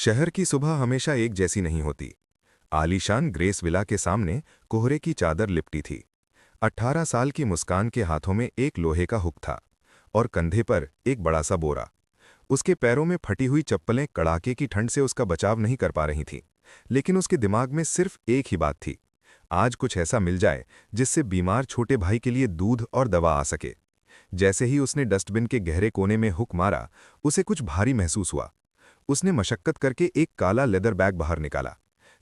शहर की सुबह हमेशा एक जैसी नहीं होती। आलीशान ग्रेस विला के सामने कोहरे की चादर लिपटी थी। 18 साल की मुस्कान के हाथों में एक लोहे का हुक था और कंधे पर एक बड़ा सा बोरा। उसके पैरों में फटी हुई चप्पलें कड़ाके की ठंड से उसका बचाव नहीं कर पा रही थीं, लेकिन उसके दिमाग में सिर्फ एक ही बात थी, आज कुछ ऐसा मिल जाए जिससे बीमार छोटे भाई के लिए दूध और दवा आ सके। जैसे ही उसने डस्टबिन के गहरे कोने में हुक मारा, उसे कुछ भारी महसूस हुआ। उसने मशक्कत करके एक काला लेदर बैग बाहर निकाला।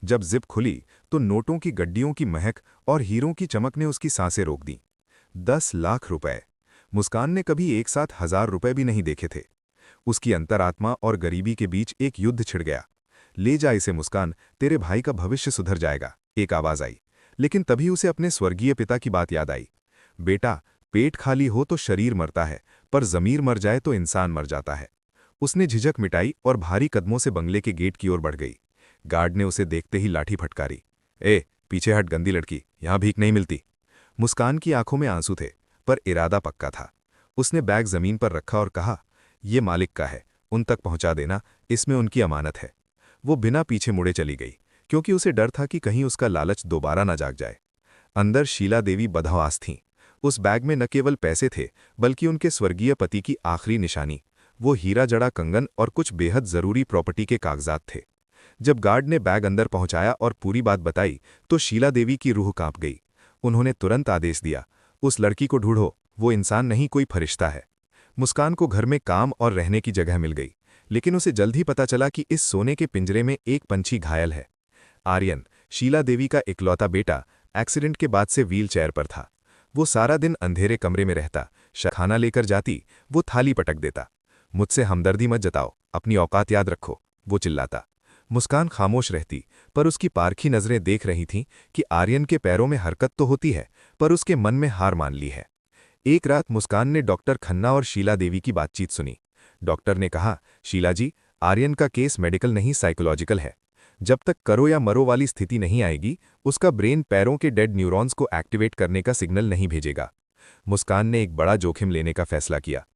जब जिप खुली तो नोटों की गड्डियों की महक और हीरों की चमक ने उसकी सांसें रोक दी। 10 लाख रुपए। मुस्कान ने कभी एक साथ 1000 रुपए भी नहीं देखे थे। उसकी अंतरात्मा और गरीबी के बीच एक युद्ध छिड़ गया। ले जा इसे मुस्कान, तेरे भाई का भविष्य सुधर जाएगा, एक आवाज आई। लेकिन तभी उसे अपने स्वर्गीय पिता की बात याद आई। बेटा, पेट खाली हो तो शरीर मरता है, पर जमीर मर जाए तो इंसान मर जाता है। उसने झिझक मिटाई और भारी कदमों से बंगले के गेट की ओर बढ़ गई। गार्ड ने उसे देखते ही लाठी फटकारी। ए, पीछे हट गंदी लड़की, यहां भीख नहीं मिलती। मुस्कान की आंखों में आंसू थे, पर इरादा पक्का था। उसने बैग जमीन पर रखा और कहा, ये मालिक का है, उन तक पहुंचा देना, इसमें उनकी अमानत है। वो बिना पीछे मुड़े चली गई, क्योंकि उसे डर था कि कहीं उसका लालच दोबारा न जाग जाए। अंदर शीला देवी बदहवास थीं। उस बैग में न केवल पैसे थे, बल्कि उनके स्वर्गीय पति की आखिरी निशानी, वो हीरा जड़ा कंगन और कुछ बेहद जरूरी प्रॉपर्टी के कागजात थे। जब गार्ड ने बैग अंदर पहुंचाया और पूरी बात बताई, तो शीला देवी की रूह कांप गई। उन्होंने तुरंत आदेश दिया, उस लड़की को ढूंढो, वो इंसान नहीं कोई फरिश्ता है। मुस्कान को घर में काम और रहने की जगह मिल गई, लेकिन उसे जल्द ही पता चला कि इस सोने के पिंजरे में एक पंछी घायल है। आर्यन, शीला देवी का इकलौता बेटा, एक्सीडेंट के बाद से व्हील चेयर पर था। वो सारा दिन अंधेरे कमरे में रहता, खाना लेकर जाती, वो थाली पटक देता। मुझसे हमदर्दी मत जताओ, अपनी औकात याद रखो, वो चिल्लाता। मुस्कान खामोश रहती, पर उसकी पारखी नजरें देख रही थीं कि आर्यन के पैरों में हरकत तो होती है, पर उसके मन में हार मान ली है। एक रात मुस्कान ने डॉक्टर खन्ना और शीला देवी की बातचीत सुनी। डॉक्टर ने कहा, शीला जी, आर्यन का केस मेडिकल नहीं साइकोलॉजिकल है। जब तक करो या मरो वाली स्थिति नहीं आएगी, उसका ब्रेन पैरों के डेड न्यूरॉन्स को एक्टिवेट करने का सिग्नल नहीं भेजेगा। मुस्कान ने एक बड़ा जोखिम लेने का फैसला किया।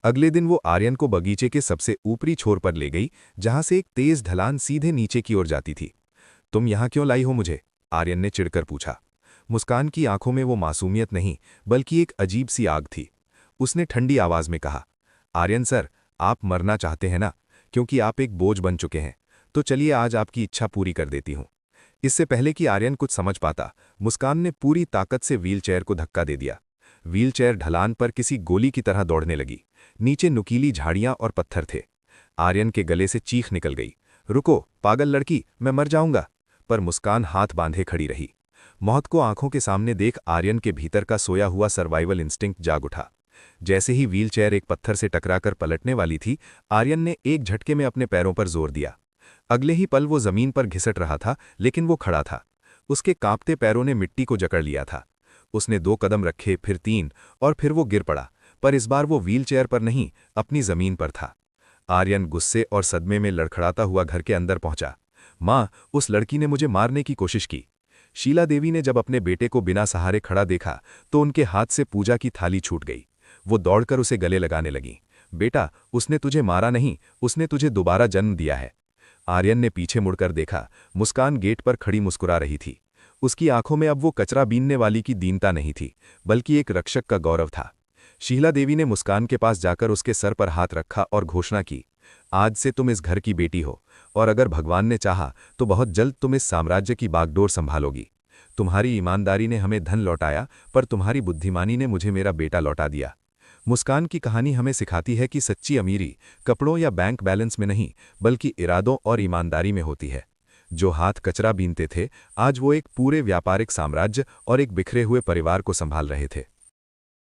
अगले दिन वो आर्यन को बगीचे के सबसे ऊपरी छोर पर ले गई, जहां से एक तेज ढलान सीधे नीचे की ओर जाती थी। तुम यहां क्यों लाई हो मुझे? आर्यन ने चिढ़कर पूछा। मुस्कान की आंखों में वो मासूमियत नहीं, बल्कि एक अजीब सी आग थी। उसने ठंडी आवाज में कहा, आर्यन सर, आप मरना चाहते हैं ना? क्योंकि आप एक बोझ बन चुके हैं, तो चलिए आज आपकी इच्छा पूरी कर देती हूं। इससे पहले कि आर्यन कुछ समझ पाता, मुस्कान ने पूरी ताकत से व्हीलचेयर को धक्का दे दिया। व्हीलचेयर ढलान पर किसी गोली की तरह दौड़ने लगी। नीचे नुकीली झाड़ियां और पत्थर थे। आर्यन के गले से चीख निकल गई, रुको पागल लड़की, मैं मर जाऊंगा। पर मुस्कान हाथ बांधे खड़ी रही। मौत को आंखों के सामने देख आर्यन के भीतर का सोया हुआ सर्वाइवल इंस्टिंक्ट जाग उठा। जैसे ही व्हीलचेयर एक पत्थर से टकराकर पलटने वाली थी, आर्यन ने एक झटके में अपने पैरों पर जोर दिया। अगले ही पल वो जमीन पर घिसट रहा था, लेकिन वो खड़ा था। उसके कांपते पैरों ने मिट्टी को जकड़ लिया था। उसने 2 कदम रखे, फिर 3, और फिर वो गिर पड़ा, पर इस बार वो व्हीलचेयर पर नहीं, अपनी जमीन पर था। आर्यन गुस्से और सदमे में लड़खड़ाता हुआ घर के अंदर पहुंचा। मां, उस लड़की ने मुझे मारने की कोशिश की। शीला देवी ने जब अपने बेटे को बिना सहारे खड़ा देखा, तो उनके हाथ से पूजा की थाली छूट गई। वो दौड़कर उसे गले लगाने लगी। बेटा, उसने तुझे मारा नहीं, उसने तुझे दोबारा जन्म दिया है। आर्यन ने पीछे मुड़कर देखा। मुस्कान गेट पर खड़ी मुस्कुरा रही थी। उसकी आंखों में अब वो कचरा बीनने वाली की दीनता नहीं थी, बल्कि एक रक्षक का गौरव था। शीला देवी ने मुस्कान के पास जाकर उसके सर पर हाथ रखा और घोषणा की, आज से तुम इस घर की बेटी हो, और अगर भगवान ने चाहा तो बहुत जल्द तुम इस साम्राज्य की बागडोर संभालोगी। तुम्हारी ईमानदारी ने हमें धन लौटाया, पर तुम्हारी बुद्धिमानी ने मुझे मेरा बेटा लौटा दिया। मुस्कान की कहानी हमें सिखाती है कि सच्ची अमीरी कपड़ों या बैंक बैलेंस में नहीं, बल्कि इरादों और ईमानदारी में होती है। जो हाथ कचरा बीनते थे, आज वो एक पूरे व्यापारिक साम्राज्य और एक बिखरे हुए परिवार को संभाल रहे थे।